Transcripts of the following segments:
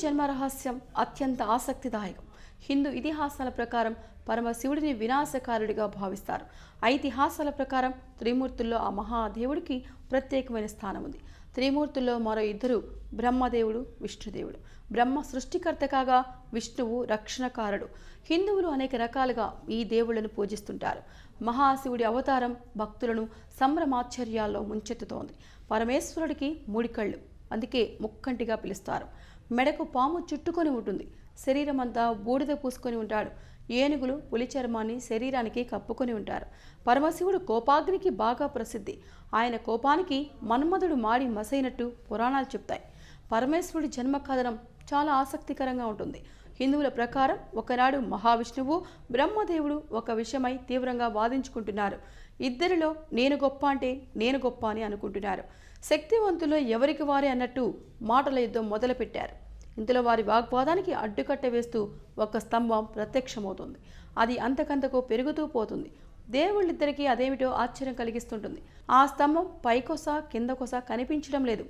జన్మ రహస్యం అత్యంత ఆసక్తిదాయకం. హిందూ ఇతిహాసాల ప్రకారం పరమశివుడిని వినాశకారుడిగా భావిస్తారు. ఐతిహాసాల ప్రకారం త్రిమూర్తుల్లో ఆ మహాదేవుడికి ప్రత్యేకమైన స్థానం ఉంది. త్రిమూర్తుల్లో మరో ఇద్దరు బ్రహ్మదేవుడు, విష్ణుదేవుడు. బ్రహ్మ సృష్టికర్త కాగా విష్ణువు రక్షణకారుడు. హిందువులు అనేక రకాలుగా ఈ దేవుళ్లను పూజిస్తుంటారు. మహాశివుడి అవతారం భక్తులను సంభ్రమాశ్చర్యాల్లో ముంచెత్తుతోంది. పరమేశ్వరుడికి మూడి కళ్ళు, అందుకే ముక్కంటిగా పిలుస్తారు. మెడకు పాము చుట్టుకొని ఉంటుంది. శరీరం అంతా బూడిద పూసుకొని ఉంటాడు. ఏనుగులు పులి చర్మాన్ని శరీరానికి కప్పుకొని ఉంటారు. పరమశివుడు కోపాగ్నికి బాగా ప్రసిద్ధి. ఆయన కోపానికి మన్మధుడు మాడి మసైనట్టు పురాణాలు చెప్తాయి. పరమేశ్వరుడి జన్మ కథనం చాలా ఆసక్తికరంగా ఉంటుంది. హిందువుల ప్రకారం ఒకనాడు మహావిష్ణువు, బ్రహ్మదేవుడు ఒక విషయమై తీవ్రంగా వాదించుకుంటున్నారు. ఇద్దరిలో నేను గొప్ప అంటే నేను గొప్ప అని అనుకుంటున్నారు. శక్తివంతుల్లో ఎవరికి వారే అన్నట్టు మాటల యుద్ధం మొదలుపెట్టారు. ఇంతలో వారి వాగ్వాదానికి అడ్డుకట్ట వేస్తూ ఒక స్తంభం ప్రత్యక్షమవుతుంది. అది అంతకంతకు పెరుగుతూ పోతుంది. దేవుళ్ళిద్దరికీ అదేమిటో ఆశ్చర్యం కలిగిస్తుంటుంది. ఆ స్తంభం పైకొస కిందకొస కనిపించడం లేదు.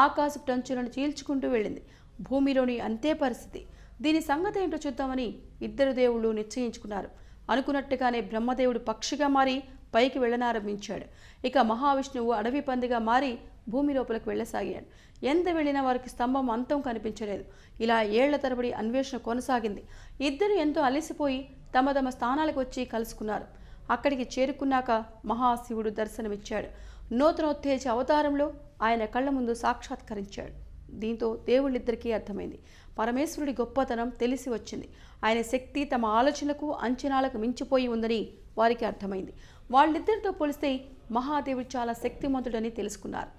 ఆకాశపు టంచులను చీల్చుకుంటూ వెళ్ళింది. భూమిలోని అంతే పరిస్థితి. దీని సంగతి ఏంటో చూద్దామని ఇద్దరు దేవుళ్ళు నిశ్చయించుకున్నారు. అనుకున్నట్టుగానే బ్రహ్మదేవుడు పక్షిగా మారి పైకి వెళ్ళనారంభించాడు. ఇక మహావిష్ణువు అడవి పందిగా మారి భూమి లోపలికి వెళ్ళసాగాడు. ఎంత వెళ్ళినా వారికి స్తంభం అంతం కనిపించలేదు. ఇలా ఏళ్ల తరబడి అన్వేషణ కొనసాగింది. ఇద్దరు ఎంతో అలసిపోయి తమ తమ స్థానాలకు వచ్చి కలుసుకున్నారు. అక్కడికి చేరుకున్నాక మహాశివుడు దర్శనమిచ్చాడు. నూతనోత్తేజ అవతారంలో ఆయన కళ్ళ ముందు సాక్షాత్కరించాడు. దీంతో దేవుళ్ళిద్దరికీ అర్థమైంది. పరమేశ్వరుడి గొప్పతనం తెలిసి వచ్చింది. ఆయన శక్తి తమ ఆలోచనలకు అంచనాలకు మించిపోయి ఉందని వారికి అర్థమైంది. వాళ్ళిద్దరితో పోలిస్తే మహాదేవుడు చాలా శక్తిమంతుడని తెలుసుకున్నారు.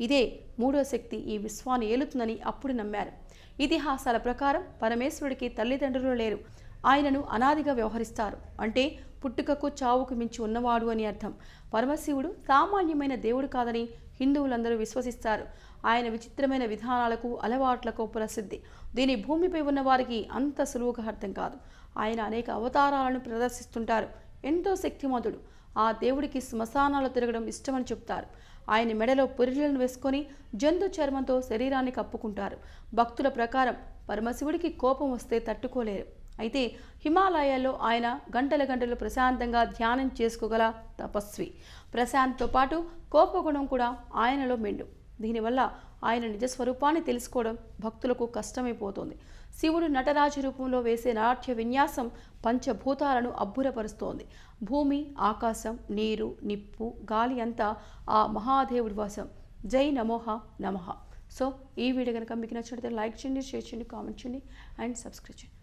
ఇదే మూడో శక్తి ఈ విశ్వాన్ని ఏలుతుందని అప్పుడు నమ్మారు. ఇతిహాసాల ప్రకారం పరమేశ్వరుడికి తల్లిదండ్రులు లేరు. ఆయనను అనాదిగా వ్యవహరిస్తారు. అంటే పుట్టుకకు చావుకు మించి ఉన్నవాడు అని అర్థం. పరమశివుడు సామాన్యమైన దేవుడు కాదని హిందువులందరూ విశ్వసిస్తారు. ఆయన విచిత్రమైన విధానాలకు అలవాట్లకు ప్రసిద్ధి. దీని భూమిపై ఉన్న వారికి అంత సులువుగా అర్థం కాదు. ఆయన అనేక అవతారాలను ప్రదర్శిస్తుంటారు. ఎంతో శక్తిమంతుడు. ఆ దేవుడికి శ్మశానాలు తిరగడం ఇష్టమని చెప్తారు. ఆయన మెడలో పుర్రెలను వేసుకొని జంతు చర్మంతో శరీరాన్ని కప్పుకుంటారు. భక్తుల ప్రకారం పరమశివుడికి కోపం వస్తే తట్టుకోలేరు. అయితే హిమాలయాల్లో ఆయన గంటల గంటలు ప్రశాంతంగా ధ్యానం చేసుకోగల తపస్వి. ప్రశాంత్తో పాటు కోపగుణం కూడా ఆయనలో మెండు. దీనివల్ల ఆయన నిజస్వరూపాన్ని తెలుసుకోవడం భక్తులకు కష్టమైపోతుంది. శివుడు నటరాజు రూపంలో వేసే నాట్య విన్యాసం పంచభూతాలను అబ్బురపరుస్తోంది. భూమి, ఆకాశం, నీరు, నిప్పు, గాలి అంతా ఆ మహాదేవుడి వశం. జై నమోహ నమః. సో ఈ వీడియో కనుక మీకు నచ్చినట్లయితే లైక్ చేయండి, షేర్ చేయండి, కామెంట్ చేయండి అండ్ సబ్స్క్రైబ్ చేయండి.